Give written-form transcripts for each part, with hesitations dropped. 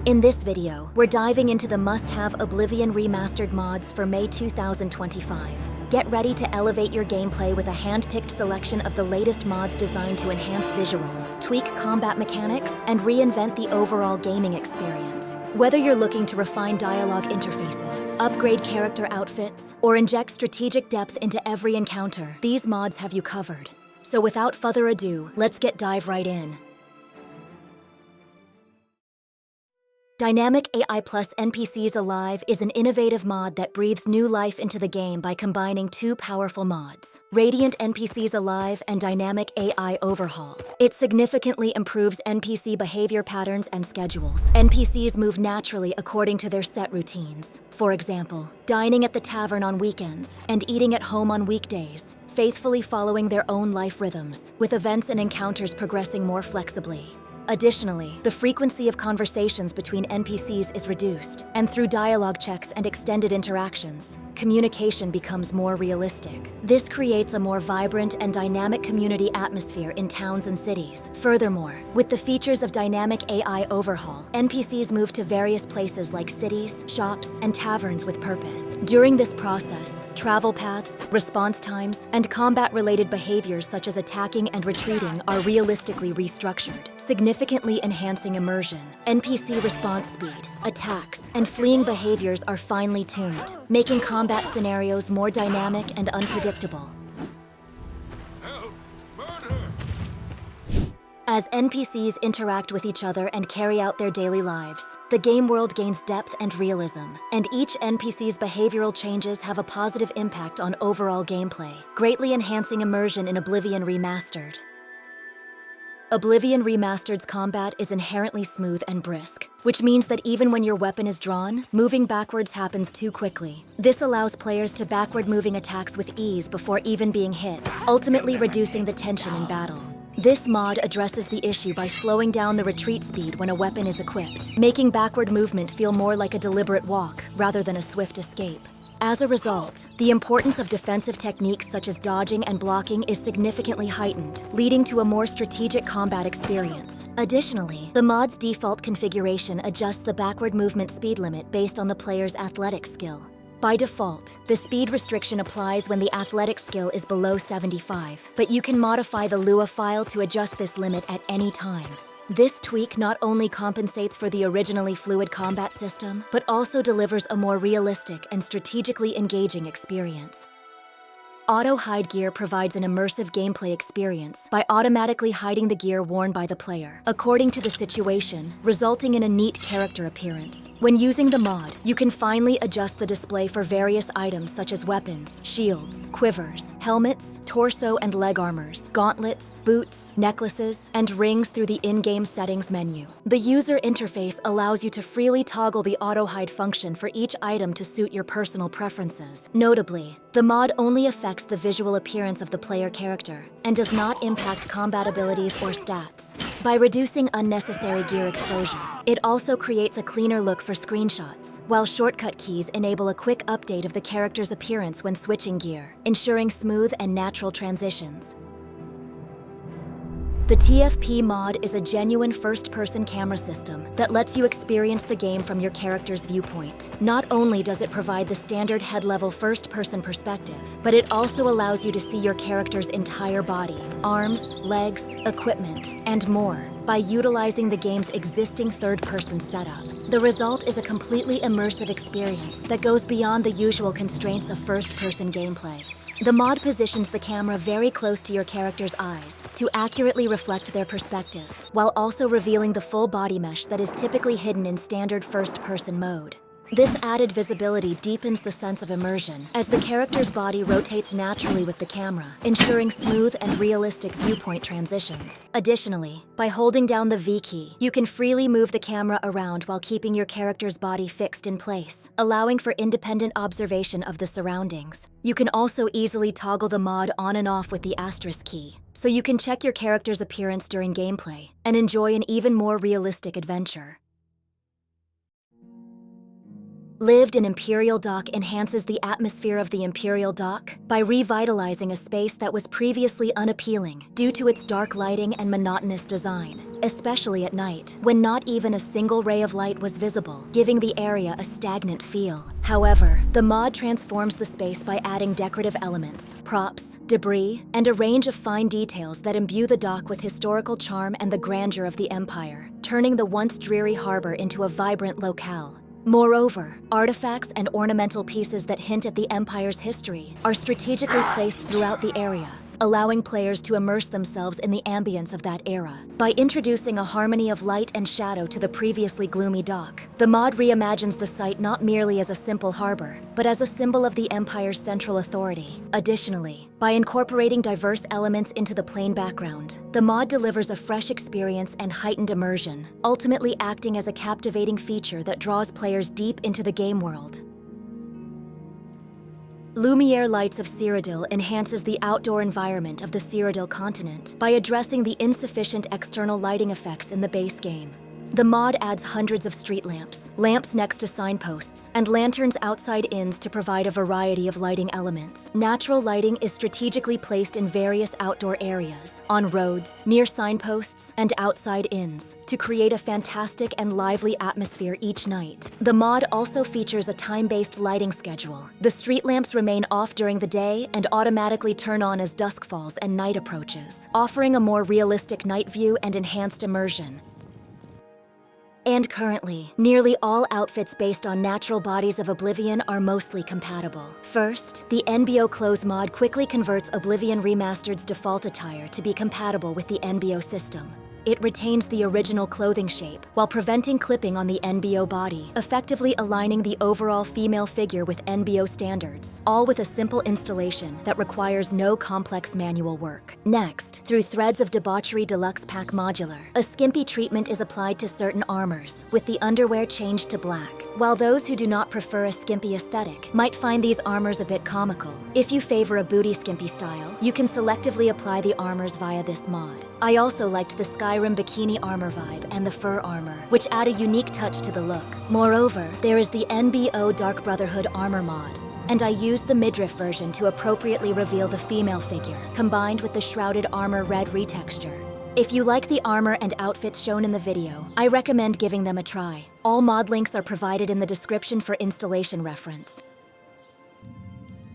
In this video, we're diving into the must-have Oblivion Remastered mods for May 2025. Get ready to elevate your gameplay with a hand-picked selection of the latest mods designed to enhance visuals, tweak combat mechanics, and reinvent the overall gaming experience. Whether you're looking to refine dialogue interfaces, upgrade character outfits, or inject strategic depth into every encounter, these mods have you covered. So without further ado, let's dive right in. DynamicAI plus NPCs Alive is an innovative mod that breathes new life into the game by combining two powerful mods, Radiant NPCs Alive and DynamicAI Overhaul. It significantly improves NPC behavior patterns and schedules. NPCs move naturally according to their set routines. For example, dining at the tavern on weekends and eating at home on weekdays, faithfully following their own life rhythms, with events and encounters progressing more flexibly. Additionally, the frequency of conversations between NPCs is reduced, and through dialogue checks and extended interactions, communication becomes more realistic. This creates a more vibrant and dynamic community atmosphere in towns and cities. Furthermore, with the features of DynamicAI Overhaul, NPCs move to various places like cities, shops, and taverns with purpose. During this process, travel paths, response times, and combat-related behaviors such as attacking and retreating are realistically restructured, significantly enhancing immersion. NPC response speed, attacks, and fleeing behaviors are finely tuned, making combat scenarios more dynamic and unpredictable. As NPCs interact with each other and carry out their daily lives, the game world gains depth and realism, and each NPC's behavioral changes have a positive impact on overall gameplay, greatly enhancing immersion in Oblivion Remastered. Oblivion Remastered's combat is inherently smooth and brisk, which means that even when your weapon is drawn, moving backwards happens too quickly. This allows players to backward-moving attacks with ease before even being hit, ultimately reducing the tension in battle. This mod addresses the issue by slowing down the retreat speed when a weapon is equipped, making backward movement feel more like a deliberate walk rather than a swift escape. As a result, the importance of defensive techniques such as dodging and blocking is significantly heightened, leading to a more strategic combat experience. Additionally, the mod's default configuration adjusts the backward movement speed limit based on the player's athletic skill. By default, the speed restriction applies when the athletic skill is below 75, but you can modify the Lua file to adjust this limit at any time. This tweak not only compensates for the originally fluid combat system, but also delivers a more realistic and strategically engaging experience. Auto-hide gear provides an immersive gameplay experience by automatically hiding the gear worn by the player, according to the situation, resulting in a neat character appearance. When using the mod, you can finely adjust the display for various items such as weapons, shields, quivers, helmets, torso and leg armors, gauntlets, boots, necklaces, and rings through the in-game settings menu. The user interface allows you to freely toggle the auto-hide function for each item to suit your personal preferences. Notably, the mod only affects the visual appearance of the player character and does not impact combat abilities or stats. By reducing unnecessary gear exposure, it also creates a cleaner look for screenshots, while shortcut keys enable a quick update of the character's appearance when switching gear, ensuring smooth and natural transitions. The TFP mod is a genuine first-person camera system that lets you experience the game from your character's viewpoint. Not only does it provide the standard head-level first-person perspective, but it also allows you to see your character's entire body, arms, legs, equipment, and more, by utilizing the game's existing third-person setup. The result is a completely immersive experience that goes beyond the usual constraints of first-person gameplay. The mod positions the camera very close to your character's eyes to accurately reflect their perspective, while also revealing the full body mesh that is typically hidden in standard first-person mode. This added visibility deepens the sense of immersion, as the character's body rotates naturally with the camera, ensuring smooth and realistic viewpoint transitions. Additionally, by holding down the V key, you can freely move the camera around while keeping your character's body fixed in place, allowing for independent observation of the surroundings. You can also easily toggle the mod on and off with the asterisk key, so you can check your character's appearance during gameplay and enjoy an even more realistic adventure. Lived in Imperial Dock enhances the atmosphere of the Imperial Dock by revitalizing a space that was previously unappealing due to its dark lighting and monotonous design, especially at night, when not even a single ray of light was visible, giving the area a stagnant feel. However, the mod transforms the space by adding decorative elements, props, debris, and a range of fine details that imbue the dock with historical charm and the grandeur of the Empire, turning the once dreary harbor into a vibrant locale. Moreover, artifacts and ornamental pieces that hint at the Empire's history are strategically placed throughout the area, allowing players to immerse themselves in the ambience of that era. By introducing a harmony of light and shadow to the previously gloomy dock, the mod reimagines the site not merely as a simple harbor, but as a symbol of the Empire's central authority. Additionally, by incorporating diverse elements into the plain background, the mod delivers a fresh experience and heightened immersion, ultimately acting as a captivating feature that draws players deep into the game world. Lumiere Lights of Cyrodiil enhances the outdoor environment of the Cyrodiil continent by addressing the insufficient external lighting effects in the base game. The mod adds hundreds of street lamps, lamps next to signposts, and lanterns outside inns to provide a variety of lighting elements. Natural lighting is strategically placed in various outdoor areas, on roads, near signposts, and outside inns, to create a fantastic and lively atmosphere each night. The mod also features a time-based lighting schedule. The street lamps remain off during the day and automatically turn on as dusk falls and night approaches, offering a more realistic night view and enhanced immersion. And currently, nearly all outfits based on natural bodies of Oblivion are mostly compatible. First, the NBO Clothes mod quickly converts Oblivion Remastered's default attire to be compatible with the NBO system. It retains the original clothing shape while preventing clipping on the NBO body, effectively aligning the overall female figure with NBO standards, all with a simple installation that requires no complex manual work. Next, through Threads of Debauchery Deluxe Pack Modular, a skimpy treatment is applied to certain armors, with the underwear changed to black. While those who do not prefer a skimpy aesthetic might find these armors a bit comical, if you favor a booty skimpy style, you can selectively apply the armors via this mod. I also liked the Skyrim bikini armor vibe and the fur armor, which add a unique touch to the look. Moreover, there is the NBO Darkbrotherhood armor mod, and I used the midriff version to appropriately reveal the female figure, combined with the Shrouded armor red retexture. If you like the armor and outfits shown in the video, I recommend giving them a try. All mod links are provided in the description for installation reference.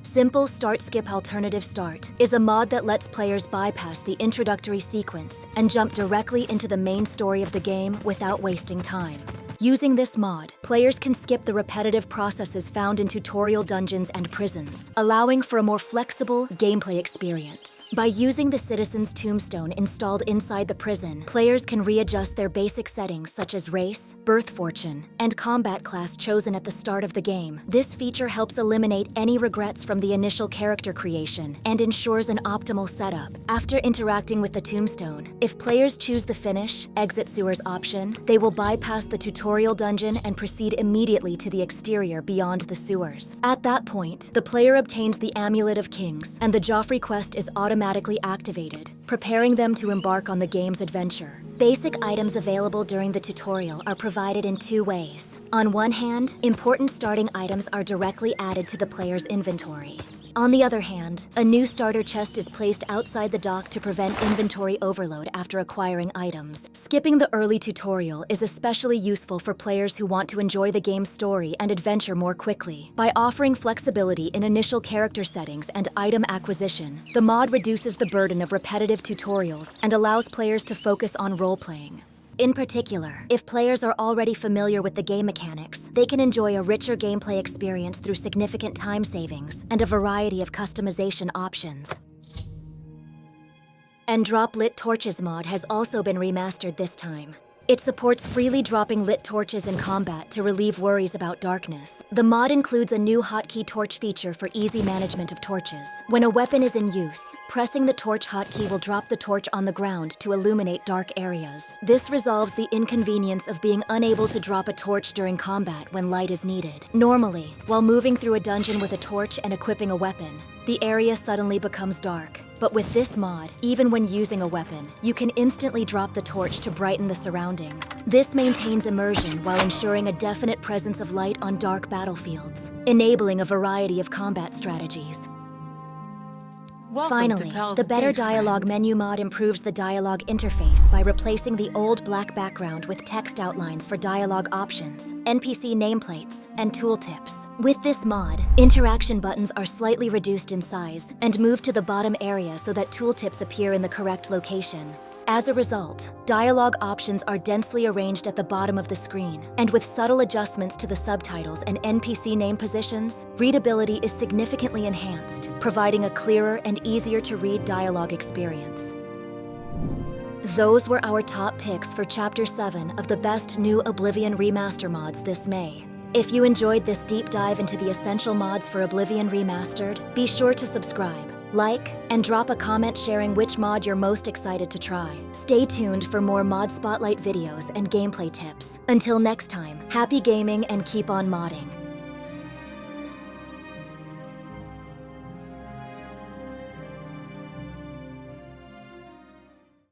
Simple Start Skip Alternative Start is a mod that lets players bypass the introductory sequence and jump directly into the main story of the game without wasting time. Using this mod, players can skip the repetitive processes found in tutorial dungeons and prisons, allowing for a more flexible gameplay experience. By using the Citizen's Tombstone installed inside the prison, players can readjust their basic settings such as race, birth fortune, and combat class chosen at the start of the game. This feature helps eliminate any regrets from the initial character creation and ensures an optimal setup. After interacting with the tombstone, if players choose the Finish, Exit Sewers option, they will bypass the tutorial dungeon and proceed immediately to the exterior beyond the sewers. At that point, the player obtains the Amulet of Kings, and the Joffrey quest is automatically activated, preparing them to embark on the game's adventure. Basic items available during the tutorial are provided in two ways. On one hand, important starting items are directly added to the player's inventory. On the other hand, a new starter chest is placed outside the dock to prevent inventory overload after acquiring items. Skipping the early tutorial is especially useful for players who want to enjoy the game's story and adventure more quickly. By offering flexibility in initial character settings and item acquisition, the mod reduces the burden of repetitive tutorials and allows players to focus on role-playing. In particular, if players are already familiar with the game mechanics, they can enjoy a richer gameplay experience through significant time savings and a variety of customization options. And Drop Lit Torches mod has also been remastered this time. It supports freely dropping lit torches in combat to relieve worries about darkness. The mod includes a new hotkey torch feature for easy management of torches. When a weapon is in use, pressing the torch hotkey will drop the torch on the ground to illuminate dark areas. This resolves the inconvenience of being unable to drop a torch during combat when light is needed. Normally, while moving through a dungeon with a torch and equipping a weapon, the area suddenly becomes dark. But with this mod, even when using a weapon, you can instantly drop the torch to brighten the surroundings. This maintains immersion while ensuring a definite presence of light on dark battlefields, enabling a variety of combat strategies. Finally, the Better Dialogue menu mod improves the dialogue interface by replacing the old black background with text outlines for dialogue options, NPC nameplates, and tooltips. With this mod, interaction buttons are slightly reduced in size and moved to the bottom area so that tooltips appear in the correct location. As a result, dialogue options are densely arranged at the bottom of the screen, and with subtle adjustments to the subtitles and NPC name positions, readability is significantly enhanced, providing a clearer and easier to read dialogue experience. Those were our top picks for Chapter 7 of the best new Oblivion Remaster mods this May. If you enjoyed this deep dive into the essential mods for Oblivion Remastered, be sure to subscribe, like, and drop a comment sharing which mod you're most excited to try. Stay tuned for more Mod Spotlight videos and gameplay tips. Until next time, happy gaming and keep on modding.